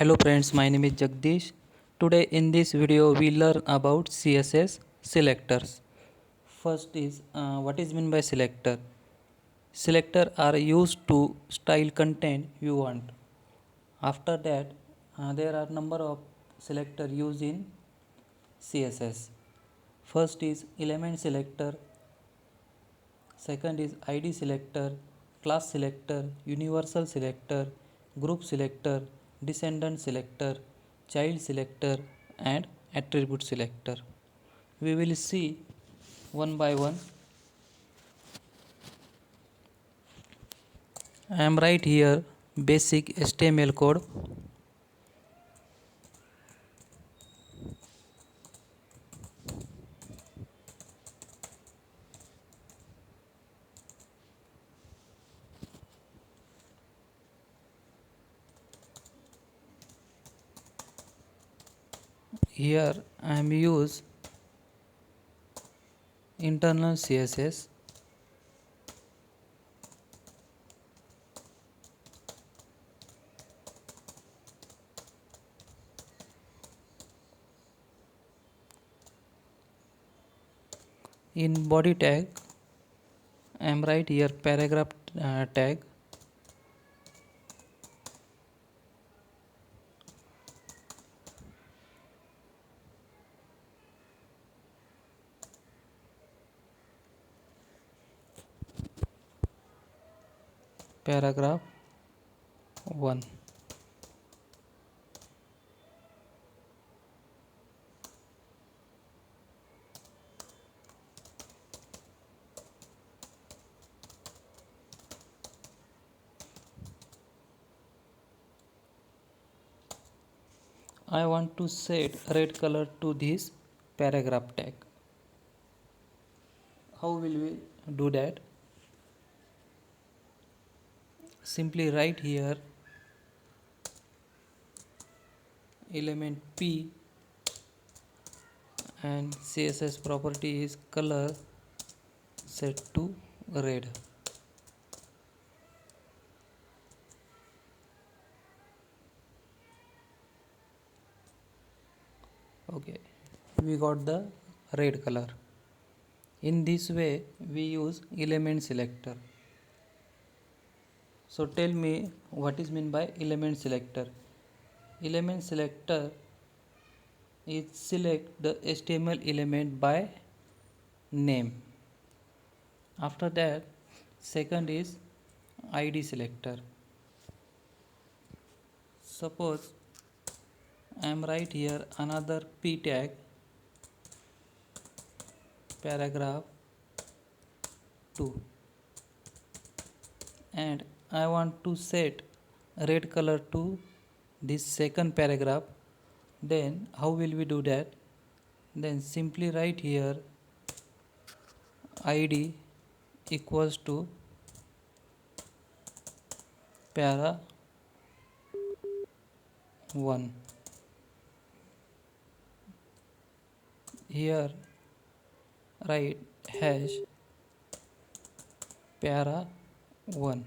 Hello friends, my name is Jagdish. Today in this video we learn about CSS selectors. First is what is meant by selector. Selector are used to style content you want. After that there are number of selector used in CSS. First is element selector, second is ID selector, class selector, universal selector, group selector, descendant selector, child selector, and attribute selector. We will see one by one. I am right here basic HTML code. Here I am use internal CSS. In body tag I am right here paragraph tag. Paragraph 1. I want to set red color to this paragraph tag. How will we do that? Simply write here element P and CSS property is color set to red. Okay, we got the red color. In this way we use element selector. So tell me what is meant by element selector. Element selector is select the HTML element by name. After that second is ID selector. Suppose I am right here another P tag paragraph 2 and I want to set red color to this second paragraph. Then how will we do that? Then simply write here id equals to para 1. Here write hash para 1.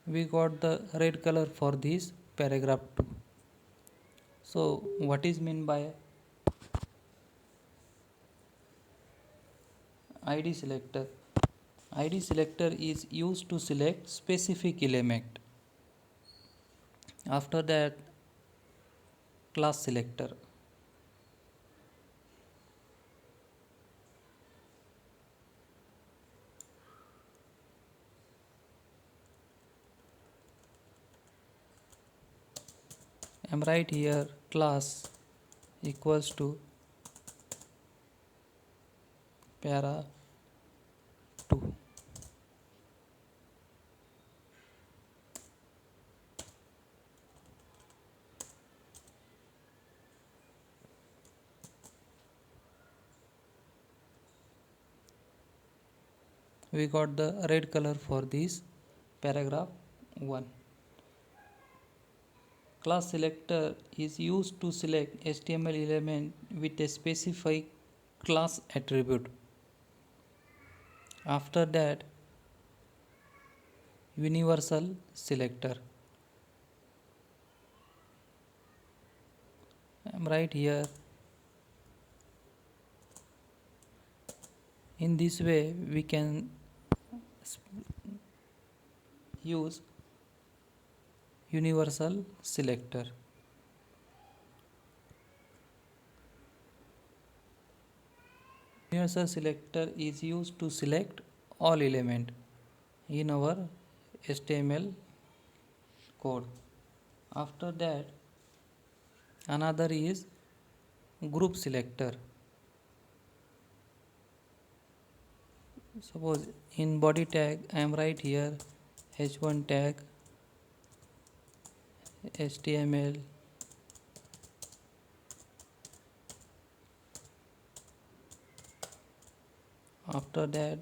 We got the red color for this paragraph 2. So what is meant by ID selector? ID selector is used to select specific element. After that class selector. I am right here class equals to para 2. We got the red color for this paragraph 1. Class selector is used to select HTML element with a specific class attribute. After that, universal selector. I am right here. In this way we can use universal selector. Universal selector is used to select all element in our HTML code. After that, another is group selector. Suppose in body tag I am right here h1 tag HTML. After that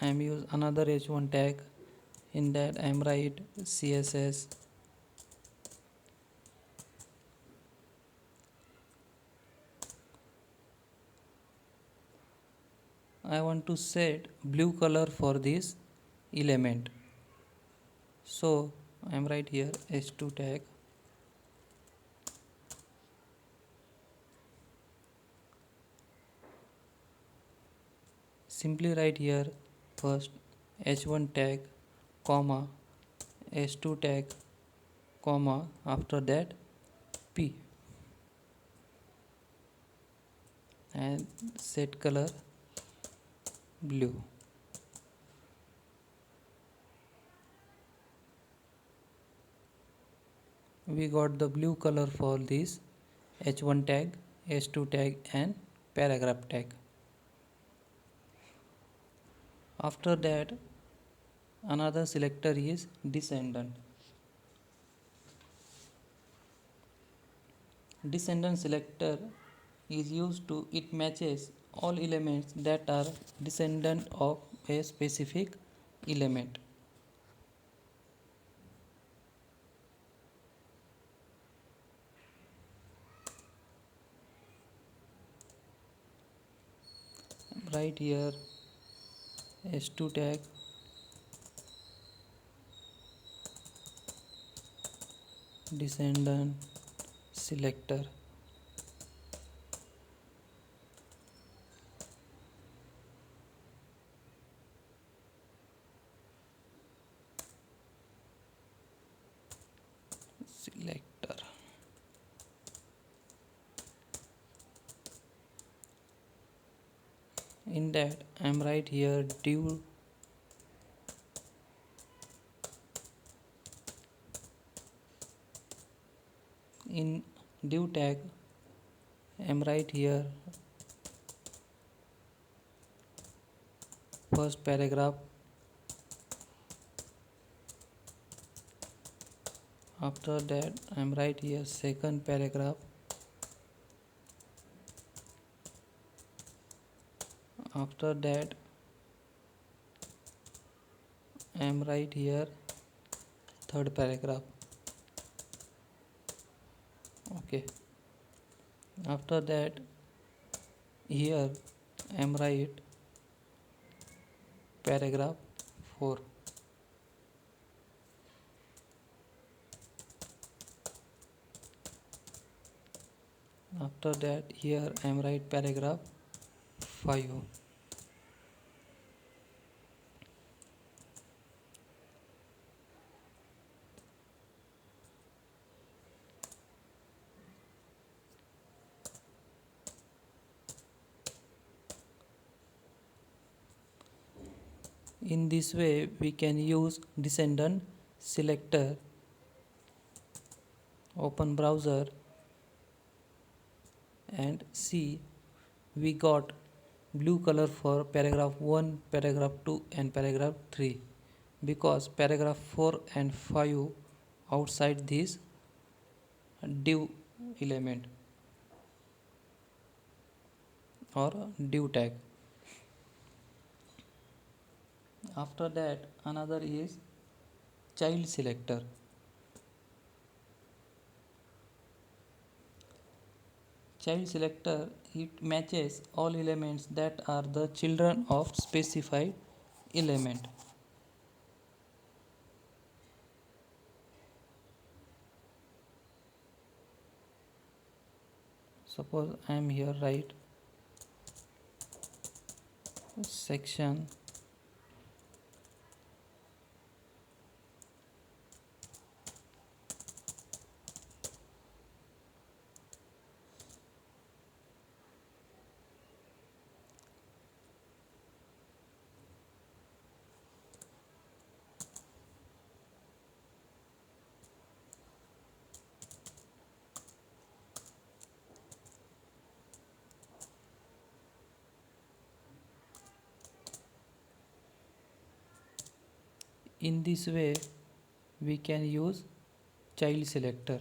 I am use another h1 tag, in that I am write CSS. I want to set blue color for this element, so I am right here h2 tag. Simply write here first h1 tag comma h2 tag comma after that p and set color blue. We got the blue color for this h1 tag, h2 tag and paragraph tag. After that, another selector is descendant. Descendant selector is used to it matches all elements that are descendant of a specific element. Right here h2 tag descendant selector. Selector. In that I am right here div in div tag I am right here first paragraph. After that I am right here second paragraph. After that I am right here third paragraph. Okay. After that here I am right paragraph 4. After that here I am right paragraph 5. In this way we can use descendant selector. Open browser and see we got blue color for paragraph 1, paragraph 2 and paragraph 3 because paragraph 4 and 5 outside this div element or div tag. After that another is child selector. Child selector it matches all elements that are the children of specified element. Suppose I am here, write section in this way we can use child selector.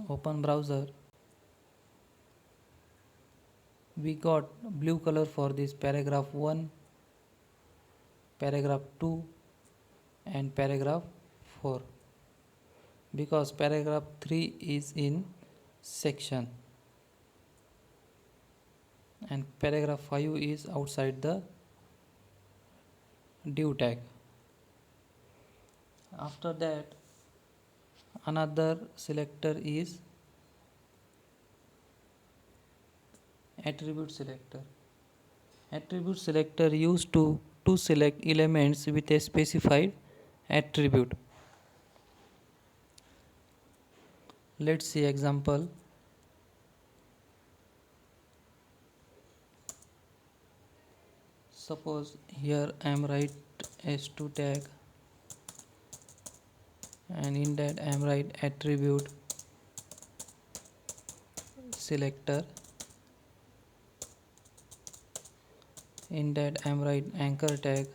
Open browser. We got blue color for this paragraph 1, paragraph 2 and paragraph 4 because paragraph 3 is in section and paragraph 5 is outside the div tag. After that, another selector is attribute selector. Attribute selector used to select elements with a specified attribute. Let's see example. Suppose here I am write s2 tag and in that I am write attribute selector. In that I am write anchor tag.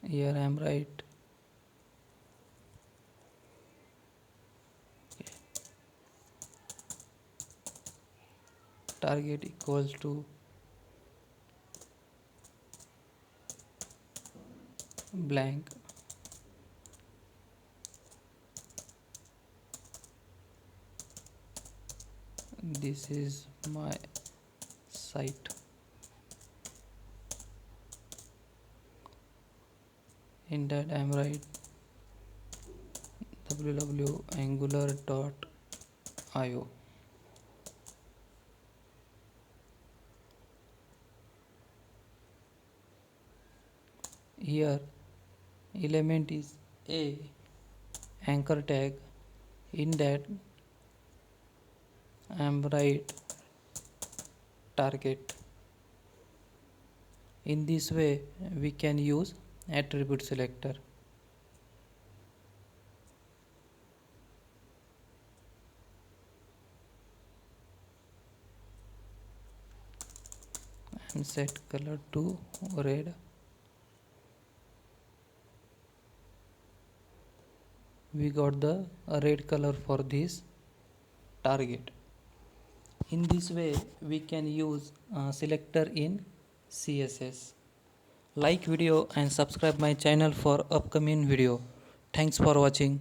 Here I am write target equals to blank. This is my site. In that I am write www.angular.io. Here element is a anchor tag. In that I am write target. In this way we can use attribute selector. And set color to red. We got the red color for this target. In this way we can use selector in CSS. Like video and subscribe my channel for upcoming video. Thanks for watching.